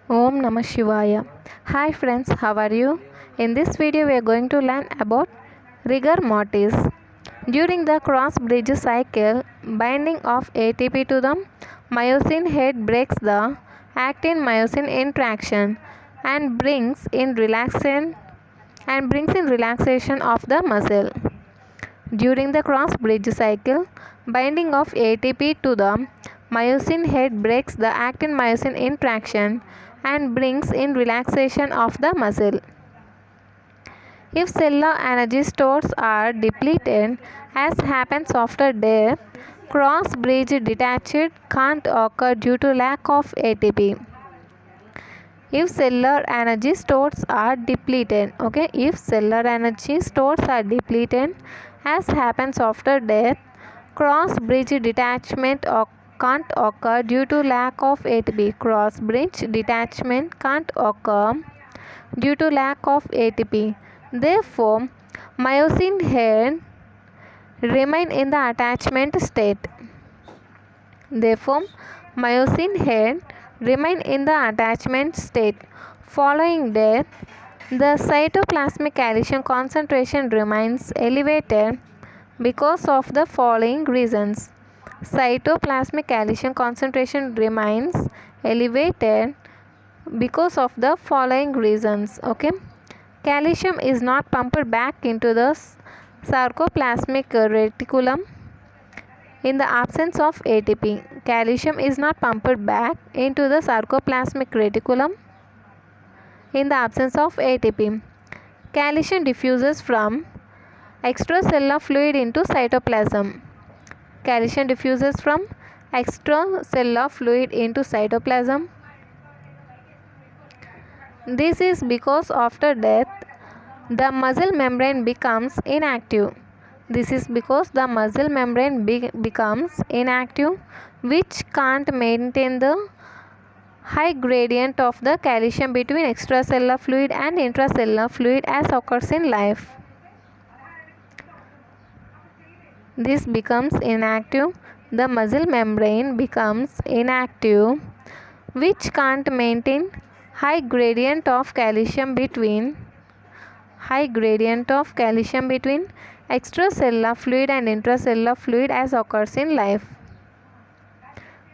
Om Namah Shivaya. Hi friends, how are you? In this video we are going to learn about rigor mortis. During the cross bridge cycle, binding of ATP to the myosin head breaks the actin-myosin interaction and brings in relaxation of the muscle. During the cross bridge cycle, binding of ATP to the myosin head breaks the actin-myosin interaction and brings in relaxation of the muscle. If cellular energy stores are depleted, as happens after death, cross bridge detachment can't occur due to lack of ATP. If cellular energy stores are depleted, if cellular energy stores are depleted, as happens after death, cross bridge detachment can't occur due to lack of ATP. Cross bridge detachment can't occur due to lack of ATP. Therefore, myosin head remain in the attachment state. Therefore, myosin head remain in the attachment state. Following death, the cytoplasmic calcium concentration remains elevated because of the following reasons. Cytoplasmic calcium concentration remains elevated because of the following reasons. Calcium is not pumped back into the sarcoplasmic reticulum in the absence of ATP. Calcium is not pumped back into the sarcoplasmic reticulum in the absence of ATP. Calcium diffuses from extracellular fluid into cytoplasm. Calcium diffuses from extracellular fluid into cytoplasm. This is because after death, the muscle membrane becomes inactive. This is because the muscle membrane becomes inactive, which can't maintain the high gradient of the calcium between extracellular fluid and intracellular fluid as occurs in life. This becomes inactive. The muscle membrane becomes inactive, which can't maintain high gradient of calcium between extracellular fluid and intracellular fluid as occurs in life.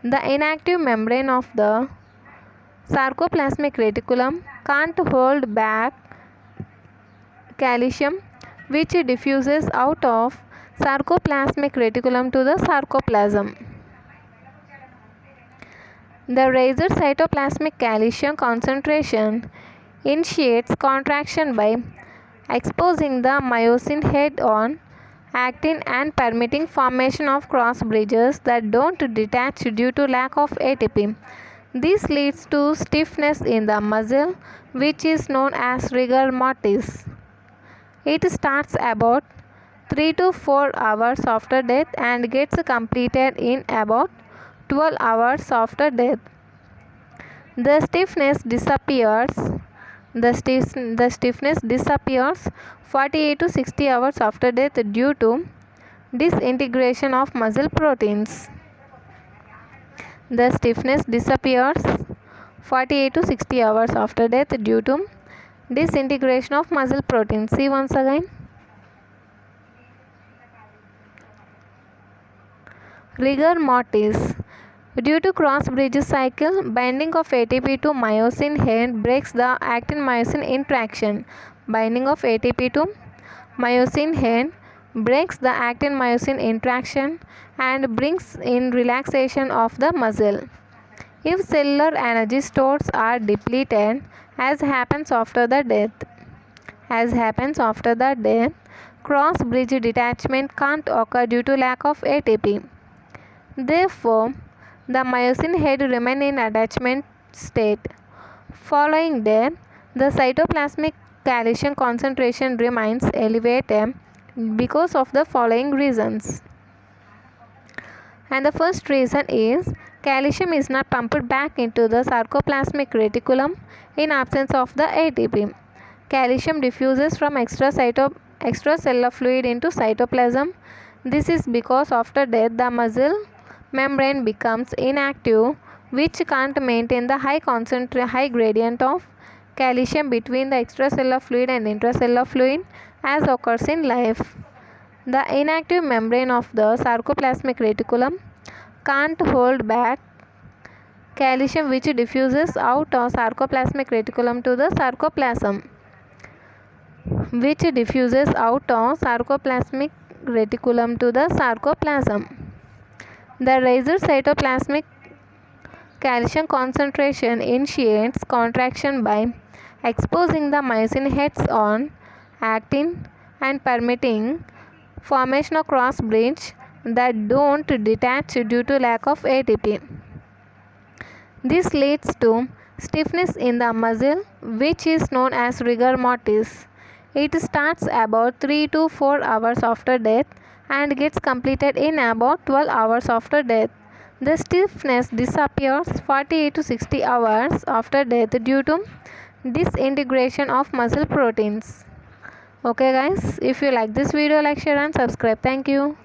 The inactive membrane of the sarcoplasmic reticulum can't hold back calcium, which diffuses out of sarcoplasmic reticulum to the sarcoplasm. The raised cytoplasmic calcium concentration initiates contraction by exposing the myosin head on actin and permitting formation of cross bridges that don't detach due to lack of ATP. This leads to stiffness in the muscle, which is known as rigor mortis. It starts about 3 to 4 hours after death and gets completed in about 12 hours after death. The stiffness disappears 48 to 60 hours after death due to disintegration of muscle proteins. The stiffness disappears 48 to 60 hours after death due to disintegration of muscle proteins. See once again. Rigor mortis. Due to cross-bridge cycle, binding of ATP to myosin head breaks the actin-myosin interaction. Binding of ATP to myosin head breaks the actin-myosin interaction and brings in relaxation of the muscle. If cellular energy stores are depleted, as happens after the death, cross-bridge detachment can't occur due to lack of ATP. Therefore, the myosin head remain in attachment state. Following death, the cytoplasmic calcium concentration remains elevated because of the following reasons. And the first reason is calcium is not pumped back into the sarcoplasmic reticulum in absence of the ATP. Calcium diffuses from extracellular fluid into cytoplasm. This is because after death the muscle membrane becomes inactive, which can't maintain the high gradient of calcium between the extracellular fluid and intracellular fluid as occurs in life. The inactive membrane of the sarcoplasmic reticulum can't hold back calcium which diffuses out of sarcoplasmic reticulum to the sarcoplasm. The raised cytoplasmic calcium concentration initiates contraction by exposing the myosin heads on actin and permitting formation of cross bridge that don't detach due to lack of ATP. This leads to stiffness in the muscle, which is known as rigor mortis. It starts about 3 to 4 hours after death and gets completed in about 12 hours after death. The stiffness disappears 48 to 60 hours after death due to disintegration of muscle proteins. Okay guys, if you like this video, like, share and subscribe. Thank you.